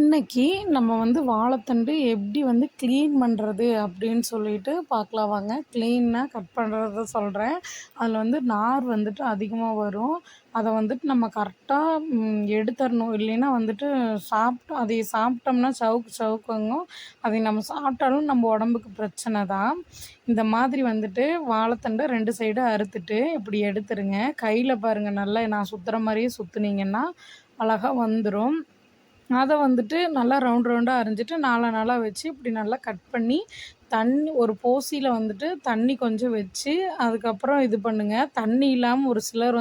இன்னைக்கு நம்ம வாழைத்தண்டு எப்படி க்ளீன் பண்ணுறது அப்படின்னு சொல்லிட்டு பார்க்கலாம் வாங்க. க்ளீன்னா கட் பண்ணுறத சொல்கிறேன். அதில் நார் அதிகமாக வரும். அதை நம்ம கரெக்டாக எடுத்துடணும். இல்லைன்னா அதை சாப்பிட்டோம்னா சவுக்கு சவுக்குங்கும். அதை நம்ம சாப்பிட்டாலும் நம்ம உடம்புக்கு பிரச்சனை தான். இந்த மாதிரி வாழைத்தண்டை 2 சைடும் அறுத்துட்டு இப்படி எடுத்துருங்க. கையில் பாருங்கள், நல்லா நான் சுற்றுற மாதிரியே சுற்றுனீங்கன்னா அழகாக வந்துடும். அத நல்லா ரவுண்ட் ரவுண்டா அரிஞ்சிட்டு நாலா வச்சு இப்படி நல்லா கட் பண்ணி தண்ணி ஒரு போசியில தண்ணி கொஞ்சம் வச்சு அதுக்கப்புறம் இது பண்ணுங்க. தண்ணி இல்லாம ஒரு சிலர்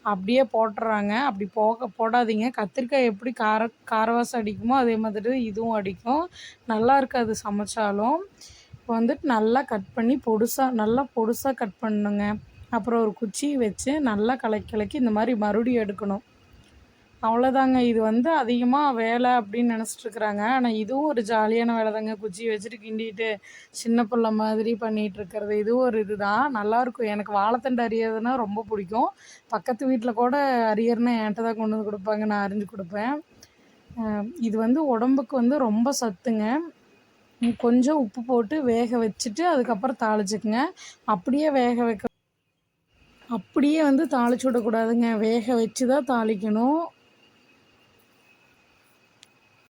அப்படியே போட்டுர்றாங்க. அப்படி போடாதீங்க. கத்திரிக்காய் எப்படி காரவாசம் அடிக்குமோ அதே மாதிரி இதுவும் அடிக்கும். நல்லா இருக்காது சமைச்சாலும். இப்போ நல்லா கட் பண்ணி நல்லா பொடுசா கட் பண்ணணுங்க. அப்புறம் ஒரு குச்சி வச்சு நல்லா கலக்கி கலக்கி இந்த மாதிரி மறுபடியும் எடுக்கணும். அவ்வளோதாங்க. இது அதிகமா வேலை அப்படின்னு நெனச்சிட்ருக்குறாங்க. ஆனா இதுவும் ஒரு ஜாலியான வேலை தாங்க. குச்சி வச்சுட்டு கிண்டிட்டு சின்ன புள்ள மாதிரி பண்ணிகிட்ருக்கிறது. இதுவும் ஒரு இதுதான். நல்லாயிருக்கும். எனக்கு வாழைத்தண்டு அரியறதுன்னா ரொம்ப பிடிக்கும். பக்கத்து வீட்டில் கூட அரியர்னா என்கிட்ட தான் கொண்டு வந்து கொடுப்பாங்க. நான் அரிஞ்சு கொடுப்பேன். இது உடம்புக்கு ரொம்ப சத்துங்க. கொஞ்சம் உப்பு போட்டு வேக வச்சுட்டு அதுக்கப்புறம் தாளிச்சுக்குங்க. அப்படியே வேக வைக்க அப்படியே தாளிச்சு விடக்கூடாதுங்க. வேக வச்சு தான் தாளிக்கணும்.